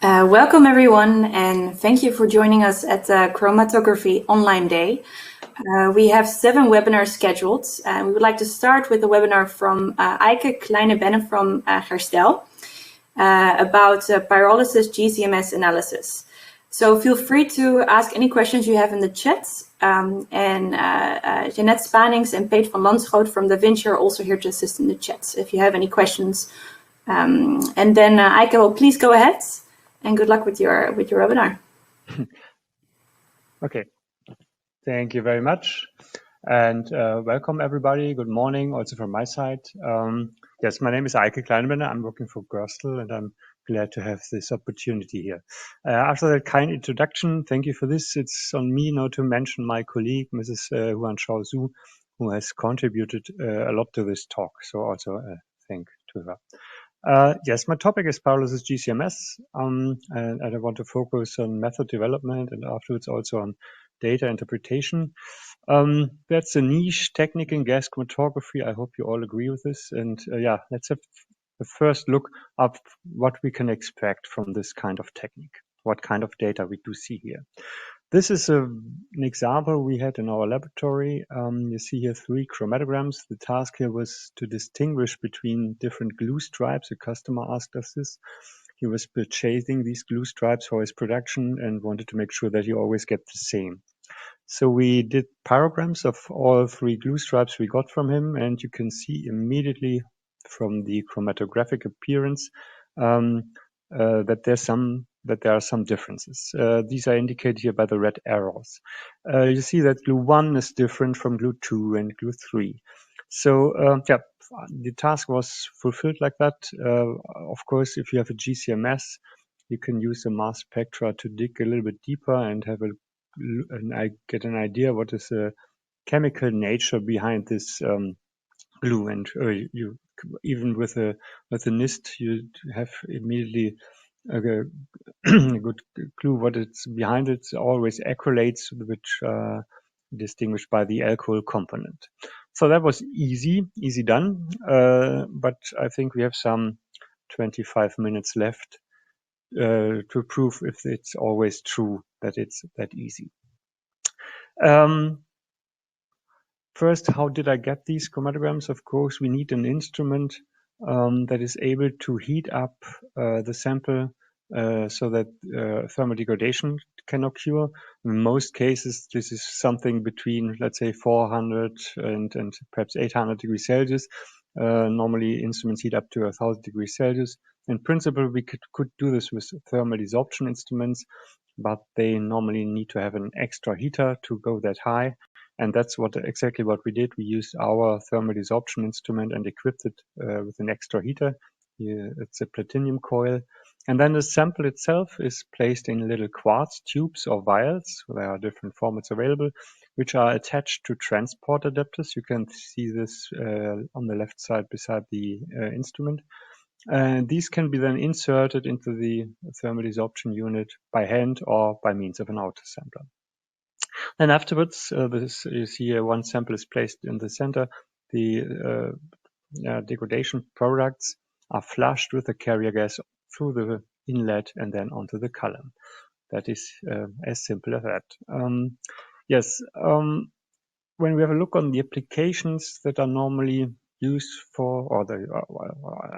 Welcome everyone, and thank you for joining us at the Chromatography Online Day. We have 7 webinars scheduled, and we would like to start with a webinar from Eike Kleine-Benne from GERSTEL about Pyrolysis GC-MS analysis. So feel free to ask any questions you have in the chat, and Jeanette Spanings and Peet van Landschoot from Da Vinci are also here to assist in the chat if you have any questions. And then Eike will please go ahead. And good luck with your webinar. Okay, thank you very much, and welcome everybody. Good morning, also from my side. Yes, my name is Eike Kleine-Benne. I'm working for GERSTEL, and I'm glad to have this opportunity here. After that kind introduction, thank you for this. It's on me now to mention my colleague, Mrs. Huan Shao Zhu, who has contributed a lot to this talk. So also thank to her. Yes, my topic is Pyrolysis GC-MS, and I want to focus on method development and afterwards also on data interpretation. That's a niche technique in gas chromatography. I hope you all agree with this. And yeah, let's have the first look at what we can expect from this kind of technique, what kind of data we do see here. This is an example we had in our laboratory. You see here 3 chromatograms. The task here was to distinguish between different glue stripes. A customer asked us this. He was purchasing these glue stripes for his production and wanted to make sure that you always get the same. So we did pyrograms of all 3 glue stripes we got from him, and you can see immediately from the chromatographic appearance that there are some differences. These are indicated here by the red arrows. You see that glue 1 is different from glue 2 and glue 3. So yeah, the task was fulfilled like that. Of course, if you have a GC-MS, you can use the mass spectra to dig a little bit deeper and have get an idea what is the chemical nature behind this glue. And you even with a NIST, you have immediately a good clue what it's behind. It's always acrylates, which distinguished by the alcohol component. So that was easy done. But I think we have some 25 minutes left to prove if it's always true that it's that easy. First, how did I get these chromatograms? Of course, we need an instrument that is able to heat up the sample so that thermal degradation can occur. In most cases, this is something between, let's say, 400 and perhaps 800 degrees Celsius. Normally, instruments heat up to 1,000 degrees Celsius. In principle, we could do this with thermal desorption instruments, but they normally need to have an extra heater to go that high. And that's exactly what we did. We used our thermal desorption instrument and equipped it with an extra heater. Here, it's a platinum coil. And then the sample itself is placed in little quartz tubes or vials. There are different formats available, which are attached to transport adapters. You can see this on the left side beside the instrument. And these can be then inserted into the thermal desorption unit by hand or by means of an autosampler. And afterwards, you see here one sample is placed in the center. The degradation products are flushed with the carrier gas through the inlet and then onto the column. That is as simple as that. Yes, when we have a look on the applications that are normally used for, or the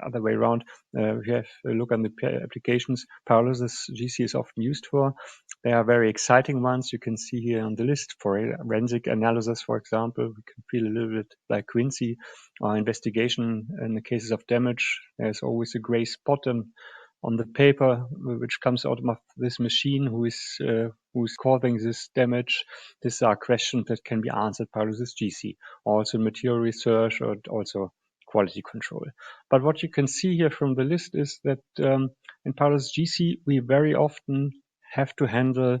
other way around, we have a look on the applications Pyrolysis GC is often used for. They are very exciting ones. You can see here on the list for forensic analysis, for example. We can feel a little bit like Quincy, or investigation in the cases of damage. There's always a gray spot on the paper which comes out of this machine who's causing this damage. These are questions that can be answered by Pyrolysis GC, also material research or also quality control. But what you can see here from the list is that in Pyrolysis GC, we very often have to handle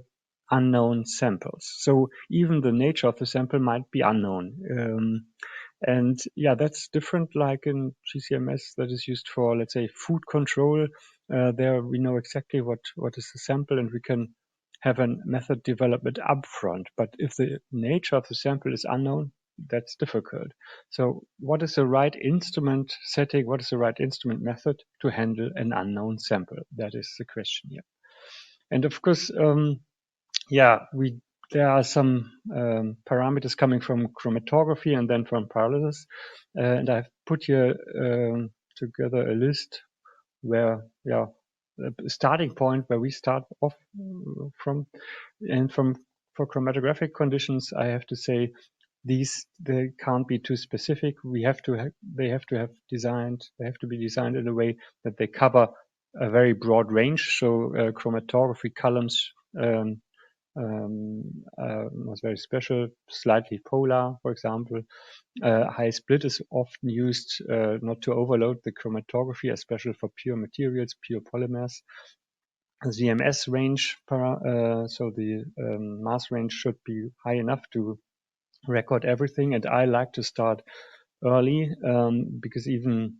unknown samples. So even the nature of the sample might be unknown. And yeah, that's different like in GC-MS that is used for, let's say, food control. There we know exactly what is the sample and we can have a method development upfront. But if the nature of the sample is unknown, that's difficult. So what is the right instrument setting? What is the right instrument method to handle an unknown sample? That is the question here. And of course, there are some parameters coming from chromatography and then from pyrolysis. And I've put here together a list where, a starting point where we start off from. And for chromatographic conditions, I have to say they can't be too specific. They have to be designed in a way that they cover a very broad range. So chromatography columns was very special, slightly polar, for example. High split is often used not to overload the chromatography, especially for pure materials, pure polymers. GMS range, so the mass range should be high enough to record everything. And I like to start early because even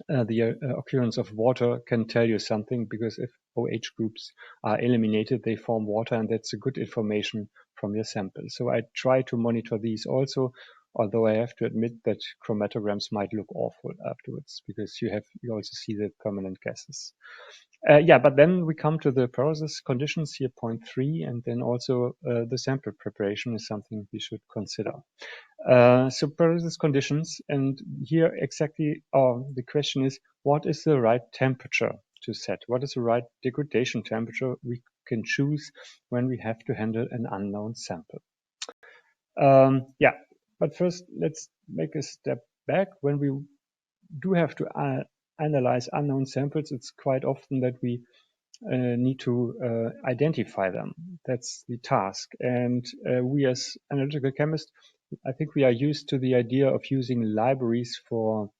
the occurrence of water can tell you something, because if OH groups are eliminated, they form water, and that's a good information from your sample. So I try to monitor these also, although I have to admit that chromatograms might look awful afterwards, because you also see the permanent gases. But then we come to the process conditions here, point 3, and then also the sample preparation is something we should consider. So process conditions, and here exactly the question is, what is the right temperature to set? What is the right degradation temperature we can choose when we have to handle an unknown sample? But first let's make a step back. When we do have to analyze unknown samples, it's quite often that we need to identify them. That's the task. And we as analytical chemists, I think we are used to the idea of using libraries for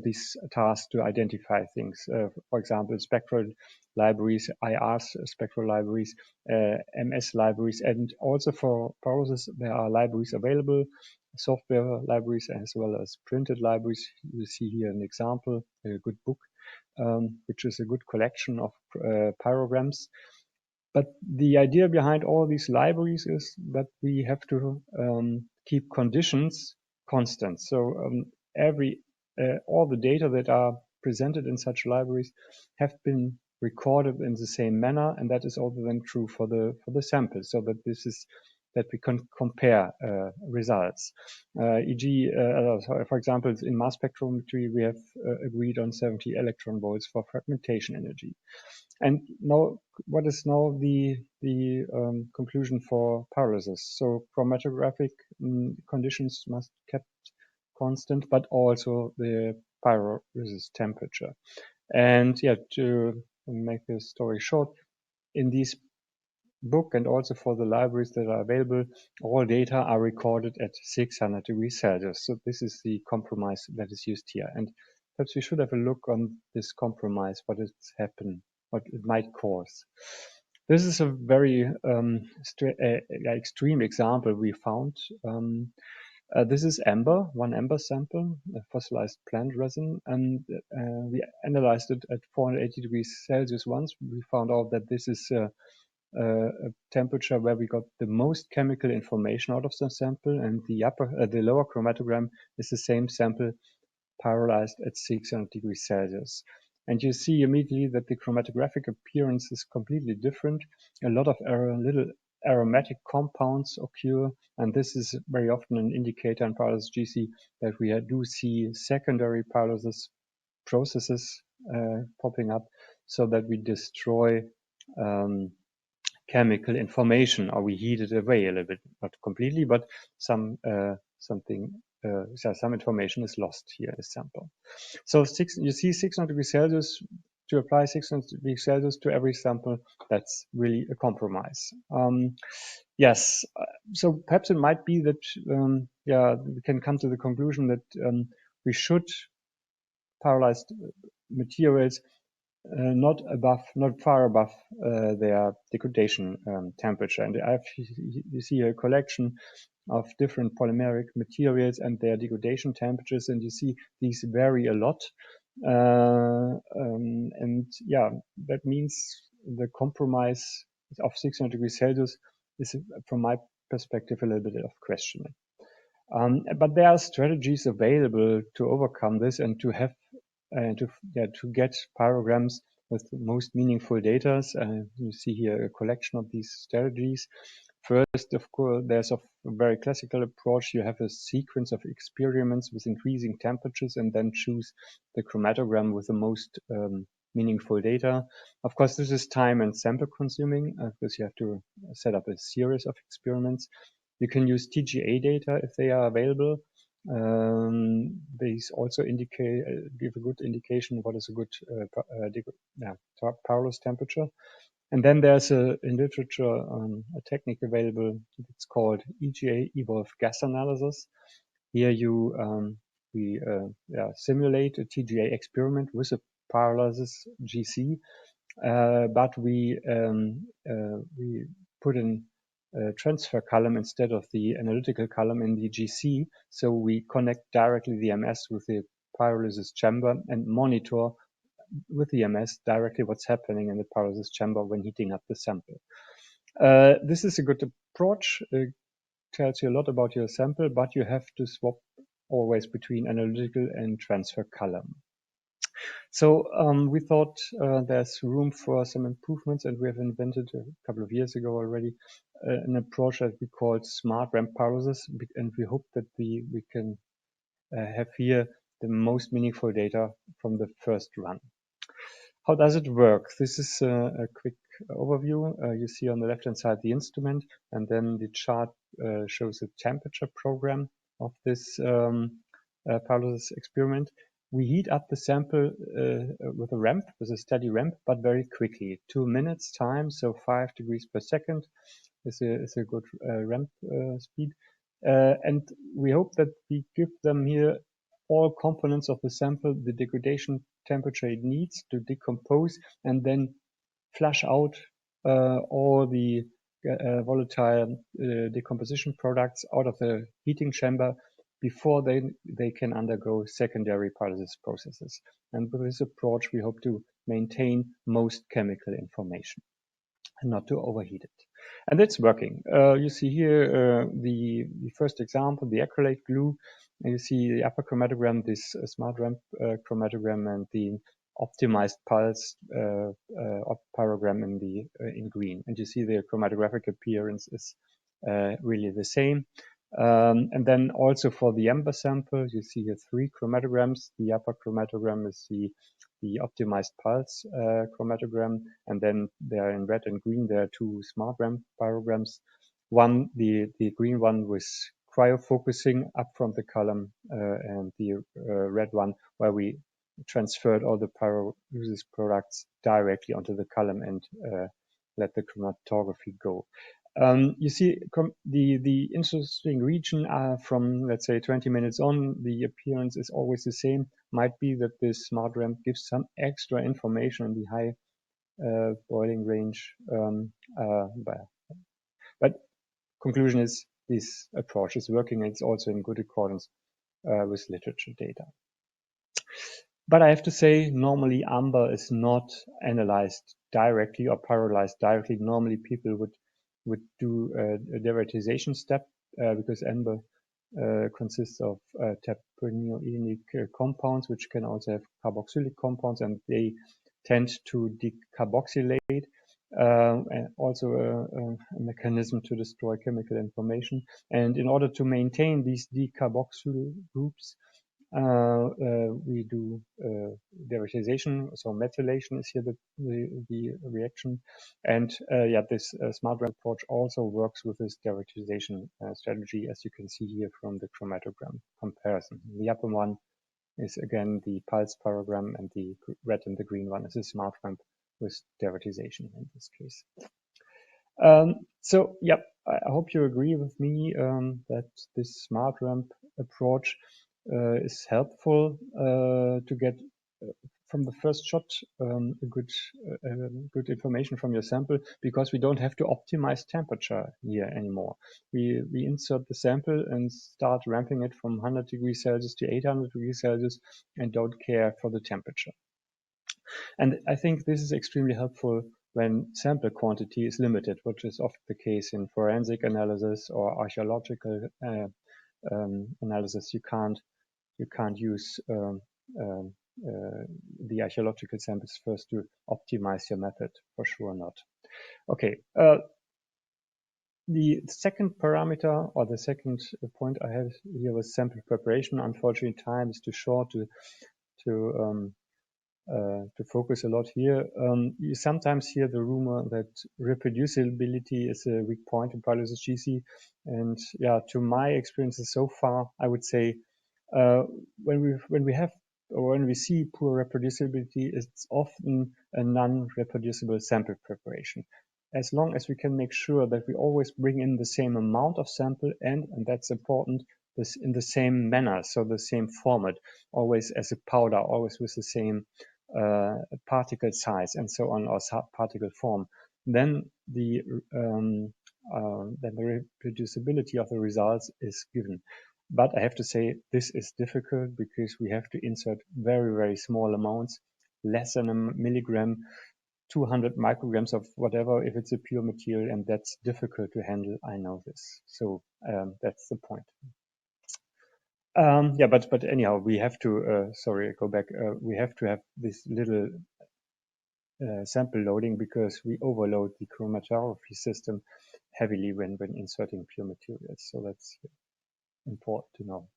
this task to identify things. For example, spectral libraries, IR spectral libraries, MS libraries, and also for pyrolysis there are libraries available, software libraries as well as printed libraries. You see here an example, a good book, which is a good collection of pyrograms. But the idea behind all these libraries is that we have to keep conditions constant. So all the data that are presented in such libraries have been recorded in the same manner, and that is also then true for the sample, so that we can compare results. E.g., for example, in mass spectrometry, we have agreed on 70 electron volts for fragmentation energy. And now, what is now the conclusion for pyrolysis? So chromatographic conditions must be kept constant, but also the pyrolysis temperature. And to make the story short, in this book and also for the libraries that are available, all data are recorded at 600 degrees Celsius. So this is the compromise that is used here. And perhaps we should have a look on this compromise, what it might cause. This is a very extreme example we found. This is Ember, one Ember sample, a fossilized plant resin, and we analyzed it at 480 degrees Celsius once. We found out that this is a temperature where we got the most chemical information out of the sample, and the lower chromatogram is the same sample pyrolyzed at 600 degrees Celsius. And you see immediately that the chromatographic appearance is completely different. A lot of little aromatic compounds occur, and this is very often an indicator in Pyrolysis GC that we do see secondary pyrolysis processes popping up, so that we destroy chemical information, or we heat it away a little bit, not completely, but some information is lost here in the sample. So you see 600 degrees Celsius, to apply 600 degrees Celsius to every sample, that's really a compromise. Yes, so perhaps it might be that we can come to the conclusion that we should pyrolyze materials not far above their degradation temperature. And you see a collection of different polymeric materials and their degradation temperatures, and you see these vary a lot. That means the compromise of 600 degrees Celsius is, from my perspective, a little bit of questioning. But there are strategies available to overcome this and to have to get pyrograms with the most meaningful data. You see here a collection of these strategies. First, of course, there's a very classical approach. You have a sequence of experiments with increasing temperatures and then choose the chromatogram with the most meaningful data. Of course, this is time and sample consuming because you have to set up a series of experiments. You can use TGA data if they are available. These also indicate give a good indication what is a good Pyrolysis temperature. And then there's in literature a technique available. It's called EGA, Evolve Gas Analysis. Here we simulate a TGA experiment with a Pyrolysis GC, but we put in a transfer column instead of the analytical column in the GC. So we connect directly the MS with the pyrolysis chamber and monitor with the MS directly what's happening in the pyrolysis chamber when heating up the sample. This is a good approach. It tells you a lot about your sample, but you have to swap always between analytical and transfer column. So we thought there's room for some improvements, and we have invented a couple of years ago already an approach that we call smart ramp pyrolysis, and we hope that we can have here the most meaningful data from the first run. How does it work? This is a quick overview. You see on the left-hand side the instrument, and then the chart shows the temperature program of this pyrolysis experiment. We heat up the sample with a ramp, with a steady ramp, but very quickly, 2 minutes time, so 5 degrees per second is a good ramp speed. And we hope that we give them here all components of the sample, the degradation temperature it needs to decompose, and then flush out all the volatile decomposition products out of the heating chamber before they can undergo secondary pyrolysis processes. And with this approach, we hope to maintain most chemical information and not to overheat it. And it's working. You see here the first example, the acrylic glue. And you see the upper chromatogram, this smart ramp chromatogram, and the optimized pulse pyrogram in green. And you see the chromatographic appearance is really the same. And then also for the Ember sample, you see here 3 chromatograms. The upper chromatogram is the optimized pulse chromatogram, and then there in red and green there are 2 smart ramp pyrograms. One, the green one with cryo-focusing up from the column, and the red one where we transferred all the pyrolysis products directly onto the column and let the chromatography go. You see the interesting region from, let's say, 20 minutes on, the appearance is always the same. Might be that this smart ramp gives some extra information in the high boiling range. But conclusion is this approach is working, and it's also in good accordance with literature data. But I have to say, normally Amber is not analyzed directly or pyrolyzed directly. Normally people would do a derivatization step because Ember consists of terpenoinic compounds, which can also have carboxylic compounds, and they tend to decarboxylate, and also a mechanism to destroy chemical information. And in order to maintain these decarboxyl groups, we do derivatization, so methylation is here the reaction, and this smart ramp approach also works with this derivatization strategy, as you can see here from the chromatogram comparison. The upper one is again the pulse pyrogram, and the red and the green one is a smart ramp with derivatization in this case. So yeah, I hope you agree with me that this smart ramp approach is helpful to get from the first shot good information from your sample, because we don't have to optimize temperature here anymore. We insert the sample and start ramping it from 100 degrees Celsius to 800 degrees Celsius and don't care for the temperature. And I think this is extremely helpful when sample quantity is limited, which is often the case in forensic analysis or archaeological analysis. You can't use the archaeological samples first to optimize your method, for sure not. Okay, the second parameter, or the second point I had here, was sample preparation. Unfortunately, time is too short to focus a lot here. You sometimes hear the rumor that reproducibility is a weak point in Pyrolysis GC, and yeah, to my experiences so far, I would say when we see poor reproducibility, it's often a non-reproducible sample preparation. As long as we can make sure that we always bring in the same amount of sample and that's important, this in the same manner, so the same format, always as a powder, always with the same particle size and so on, or particle form, then the reproducibility of the results is given. But I have to say this is difficult because we have to insert very, very small amounts, less than a milligram, 200 micrograms of whatever, if it's a pure material, and that's difficult to handle. I know this. So that's the point. Yeah, but anyhow, we have to, sorry, I go back. We have to have this little sample loading because we overload the chromatography system heavily when inserting pure materials. So that's important to know.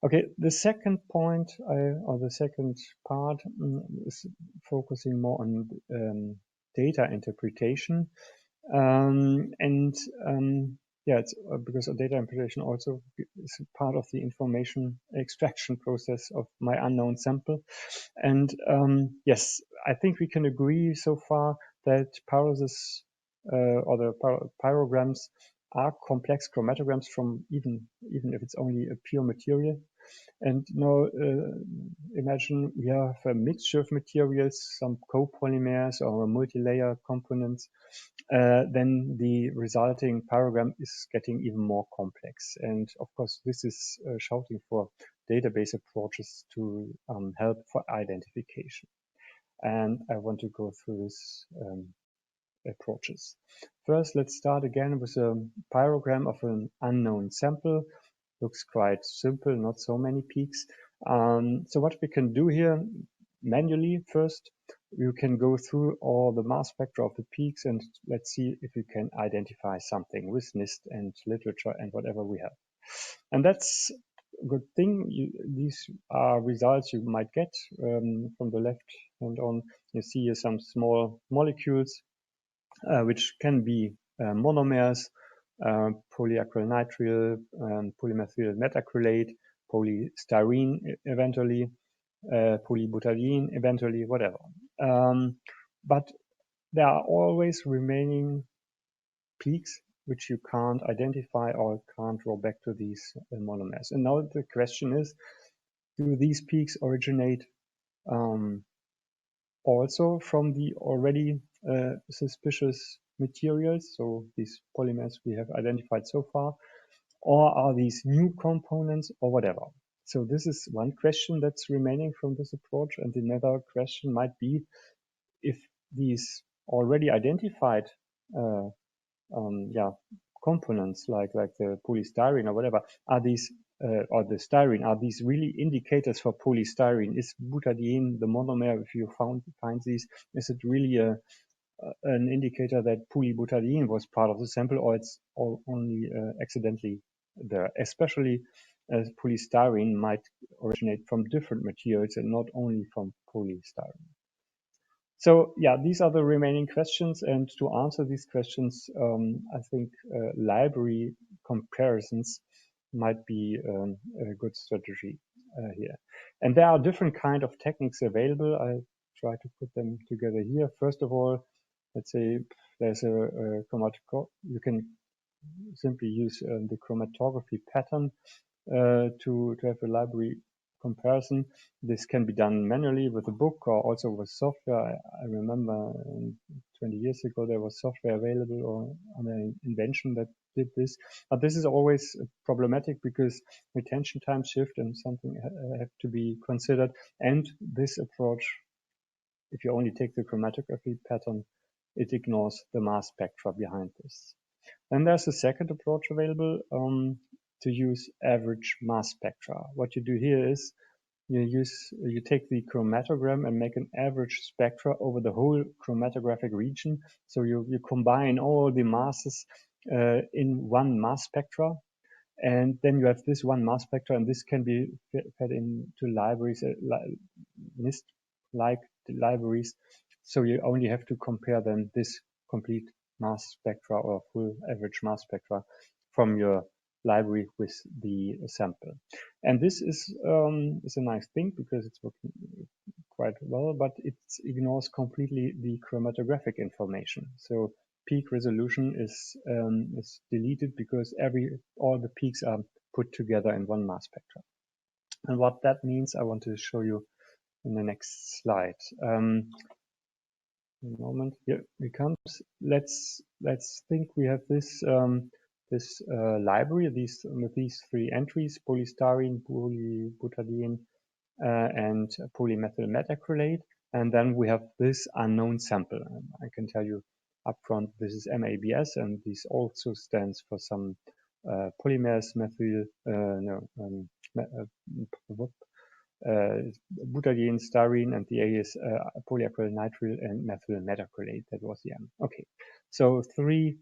Okay, the second point, or the second part, is focusing more on data interpretation. Yeah, it's because data interpretation also is part of the information extraction process of my unknown sample. And yes, I think we can agree so far that pyrolysis or the pyrograms are complex chromatograms from even if it's only a pure material. And now imagine we have a mixture of materials, some co-polymers or multi-layer components. Then the resulting pyrogram is getting even more complex. And of course, this is shouting for database approaches to help for identification. And I want to go through this approaches. First, let's start again with a pyrogram of an unknown sample. Looks quite simple, not so many peaks. So what we can do here manually, first, you can go through all the mass spectra of the peaks and let's see if we can identify something with NIST and literature and whatever we have. And that's a good thing. These are results you might get from the left hand on. You see here some small molecules which can be monomers, polyacrylnitrile, polymethyl metacrylate, polystyrene eventually, polybutadiene eventually, whatever. But there are always remaining peaks which you can't identify or can't draw back to these monomers. And now the question is, do these peaks originate also from the already suspicious materials, so these polymers we have identified so far, or are these new components or whatever? So this is one question that's remaining from this approach, and another question might be if these already identified components like the polystyrene or whatever, are these or the styrene, are these really indicators for polystyrene? Is butadiene the monomer, if you find these, is it really an indicator that polybutadiene was part of the sample, or it's only accidentally there? Especially as polystyrene might originate from different materials and not only from polystyrene. So yeah, these are the remaining questions, and to answer these questions, I think library comparisons might be a good strategy here. And there are different kind of techniques available. I try to put them together here. First of all, let's say there's a chromatography. You can simply use the chromatography pattern to have a library comparison. This can be done manually with a book or also with software. I remember 20 years ago there was software available or an invention that did this. But this is always problematic because retention time shift and something have to be considered. And this approach, if you only take the chromatography pattern, it ignores the mass spectra behind this. Then there's a second approach available. to use average mass spectra. What you do here is you take the chromatogram and make an average spectra over the whole chromatographic region. So you combine all the masses in one mass spectra, and then you have this one mass spectra, and this can be fed into libraries, NIST-like libraries. So you only have to compare then this complete mass spectra or full average mass spectra from your library with the sample. And this is a nice thing because it's working quite well, but it ignores completely the chromatographic information. So peak resolution is deleted because all the peaks are put together in one mass spectra. And what that means, I want to show you in the next slide. A moment, here it comes. Let's think we have this library, with these three entries: polystyrene, polybutadiene, and polymethyl metacrylate, and then we have this unknown sample. I can tell you upfront, this is MABS, and this also stands for some polymers, butadiene, styrene, and the A is polyacrylonitrile and methyl metacrylate. That was the M. Okay, so 3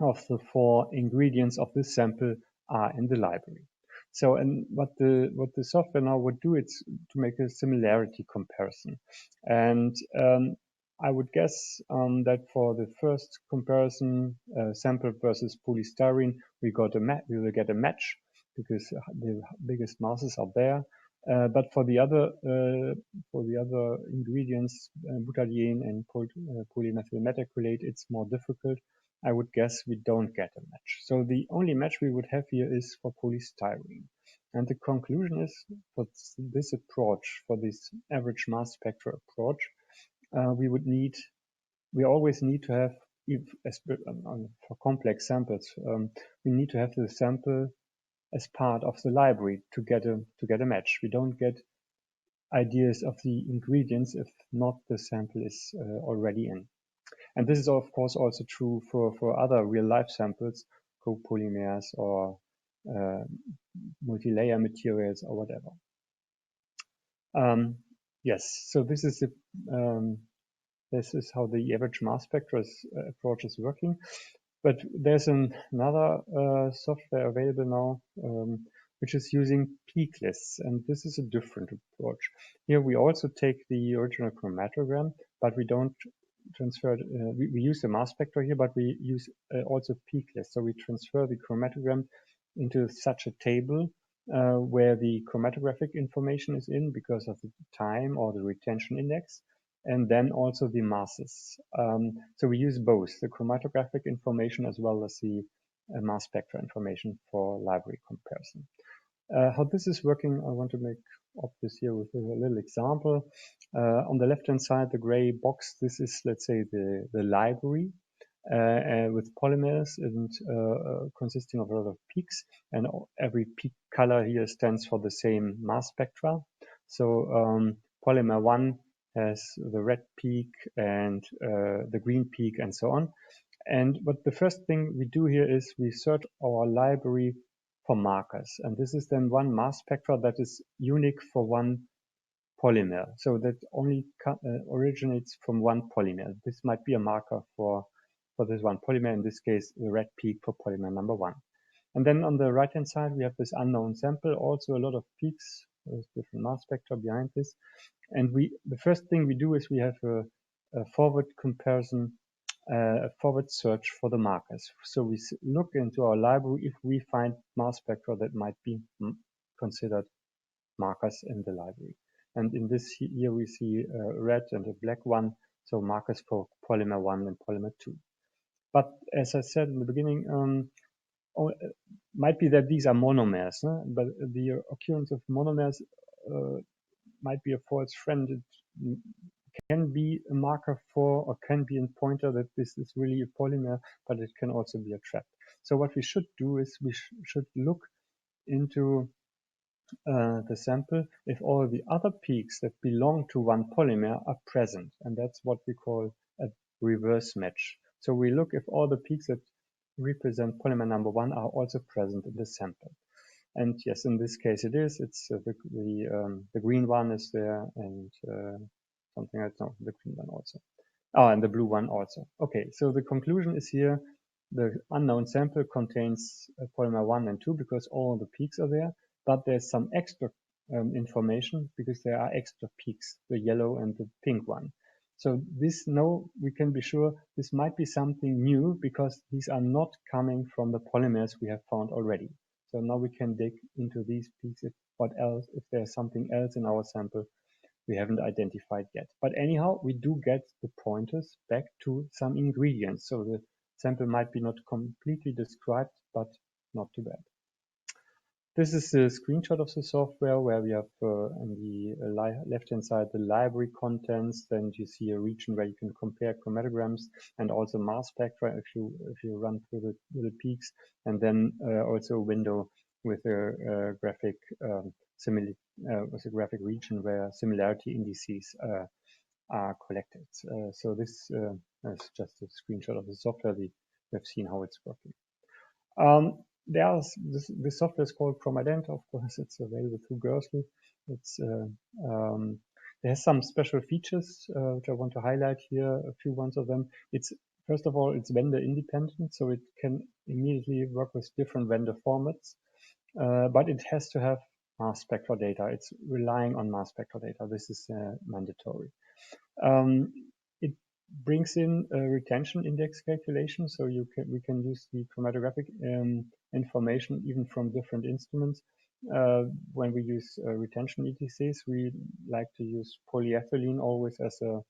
of the 4 ingredients of this sample are in the library. So, and what the software now would do, it's to make a similarity comparison. And I would guess that for the first comparison, sample versus polystyrene, we will get a match because the biggest masses are there. But for the other ingredients, butadiene and polymethyl metacrylate, it's more difficult. I would guess we don't get a match. So the only match we would have here is for polystyrene. And the conclusion is for this approach, for this average mass spectra approach, we always need to have, for complex samples, we need to have the sample as part of the library to get a match. We don't get ideas of the ingredients if not the sample is already in. And this is of course also true for other real life samples, copolymers or multi-layer materials or whatever. Yes, so this is how the average mass spectra approach is working. But there's another software available now, which is using peak lists, and this is a different approach. Here we also take the original chromatogram, but we don't transfer. We use the mass spectra here, but we use also peak lists. So we transfer the chromatogram into such a table where the chromatographic information is in because of the time or the retention index, and then also the masses. So we use both the chromatographic information as well as the mass spectra information for library comparison. How this is working, I want to make obvious here with a little example. On the left-hand side, the gray box, this is, let's say, the library with polymers and consisting of a lot of peaks, and every peak color here stands for the same mass spectra. So polymer 1 has the red peak and the green peak and so on. And the first thing we do here is we search our library for markers. And this is then one mass spectra that is unique for one polymer. So that only originates from one polymer. This might be a marker for this one polymer, in this case, the red peak for polymer number 1. And then on the right-hand side, we have this unknown sample, also a lot of peaks, there's different mass spectra behind this. And the first thing we do is we have a forward comparison, a forward search for the markers. So we look into our library if we find mass spectra that might be considered markers in the library. And in this here we see a red and a black one, so markers for polymer 1 and polymer 2. But as I said in the beginning, might be that these are monomers, but the occurrence of monomers might be a false friend. It can be a marker for, or can be a pointer that this is really a polymer, but it can also be a trap. So what we should do is we should look into the sample if all the other peaks that belong to one polymer are present, and that's what we call a reverse match. So we look if all the peaks that represent polymer number 1 are also present in the sample. And yes, in this case it is. It's the green one is there, and something else. No, the green one also. Oh, and the blue one also. Okay, so the conclusion is here: the unknown sample contains polymer 1 and 2 because all the peaks are there, but there's some extra information because there are extra peaks, the yellow and the pink one. So this, we can be sure this might be something new because these are not coming from the polymers we have found already. So now we can dig into these peaks, if there's something else in our sample we haven't identified yet. But anyhow, we do get the pointers back to some ingredients. So the sample might be not completely described, but not too bad. This is a screenshot of the software where we have on the left-hand side the library contents. Then you see a region where you can compare chromatograms and also mass spectra if you run through the peaks, and then also a window with a graphic with a graphic region where similarity indices are collected. So this is just a screenshot of the software. We have seen how it's working. This software is called Promident. Of course, it's available through GERSTEL. It has some special features which I want to highlight here. A few ones of them. First of all, it's vendor independent, so it can immediately work with different vendor formats. But it has to have mass spectral data. It's relying on mass spectral data. This is mandatory. It brings in a retention index calculation, so we can use the chromatographic information even from different instruments. When we use retention ETCs, we like to use polyethylene always as a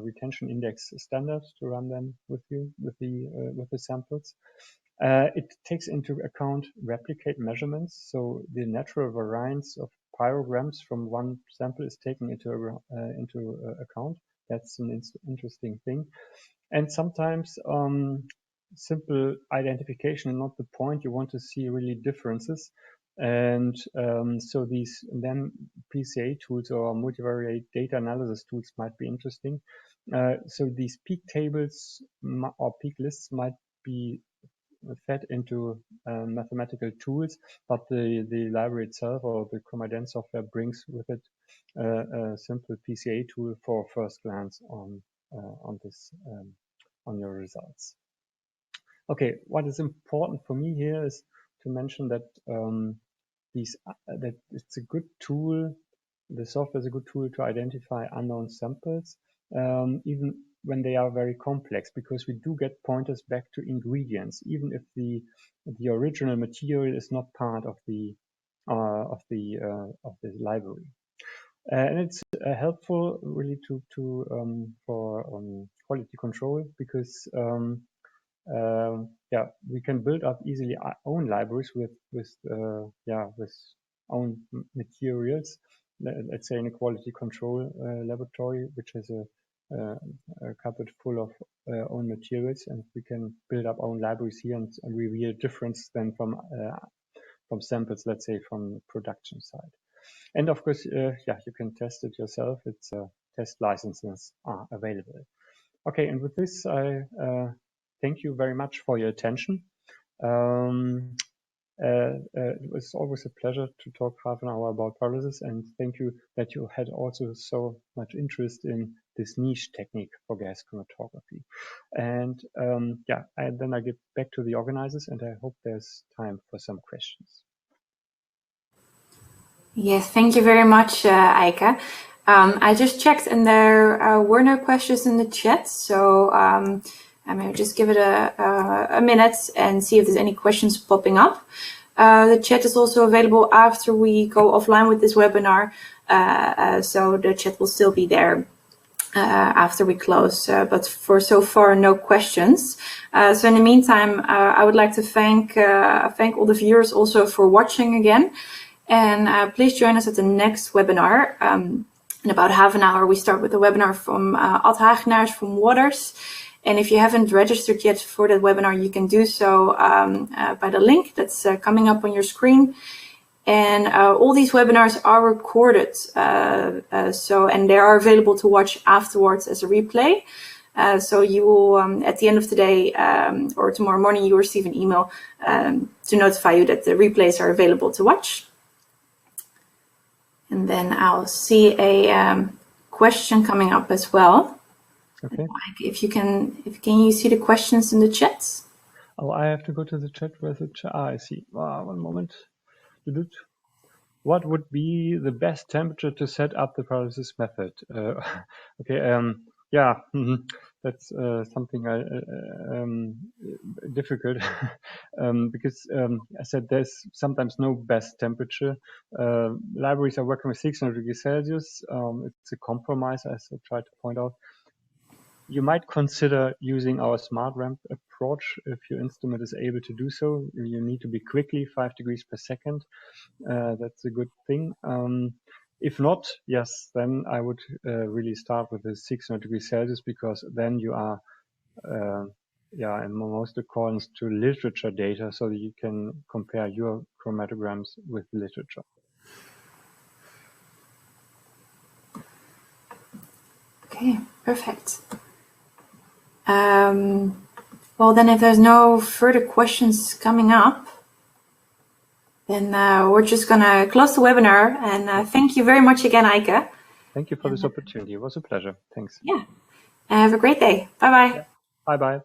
retention index standard to run them with the samples. It takes into account replicate measurements, so the natural variance of pyrograms from one sample is taken into account. That's an interesting thing. And sometimes simple identification is not the point. You want to see really differences. And so these then PCA tools or multivariate data analysis tools might be interesting. So these peak tables or peak lists might be fed into mathematical tools, but the library itself or the Promident software brings with it a simple PCA tool for first glance on your results. Okay, what is important for me here is to mention that that it's a good tool. The software is a good tool to identify unknown samples, even when they are very complex, because we do get pointers back to ingredients, even if the original material is not part of the library. And it's helpful really for quality control, because we can build up easily our own libraries with own materials. Let's say in a quality control laboratory, which has a cupboard full of own materials, and we can build up own libraries here and reveal difference than from samples, let's say from production side. And of course, you can test it yourself. It's test licenses are available. Okay, and with this, I thank you very much for your attention. It was always a pleasure to talk half an hour about pyrolysis, and thank you that you had also so much interest in this niche technique for gas chromatography. And then I get back to the organizers, and I hope there's time for some questions. Yes, thank you very much, Eike. I just checked, and there were no questions in the chat, so I'm going to just give it a minute and see if there's any questions popping up. The chat is also available after we go offline with this webinar, so the chat will still be there after we close, but for so far, no questions. So in the meantime, I would like to thank all the viewers also for watching again. And please join us at the next webinar. In about half an hour, we start with a webinar from Ad Hagenaars from Waters. And if you haven't registered yet for that webinar, you can do so by the link that's coming up on your screen. And all these webinars are recorded, and they are available to watch afterwards as a replay. So you will, at the end of today or tomorrow morning, you will receive an email to notify you that the replays are available to watch. And then I'll see a question coming up as well. Okay. If you can you see the questions in the chat? Oh, I have to go to the chat. Where's the chat? I see. One moment. What would be the best temperature to set up the pyrolysis method? Okay. Yeah. That's something difficult because I said there's sometimes no best temperature. Libraries are working with 600 degrees Celsius. It's a compromise, as I tried to point out. You might consider using our smart ramp approach if your instrument is able to do so. You need to be quickly 5 degrees per second. That's a good thing. If not, yes, then I would really start with the 600 degrees Celsius, because then you are in most accordance to literature data, so that you can compare your chromatograms with literature. Okay, perfect. Well, then if there's no further questions coming up, then we're just going to close the webinar. And thank you very much again, Eike. Thank you for this opportunity. It was a pleasure. Thanks. Yeah. Have a great day. Bye-bye. Yeah. Bye-bye.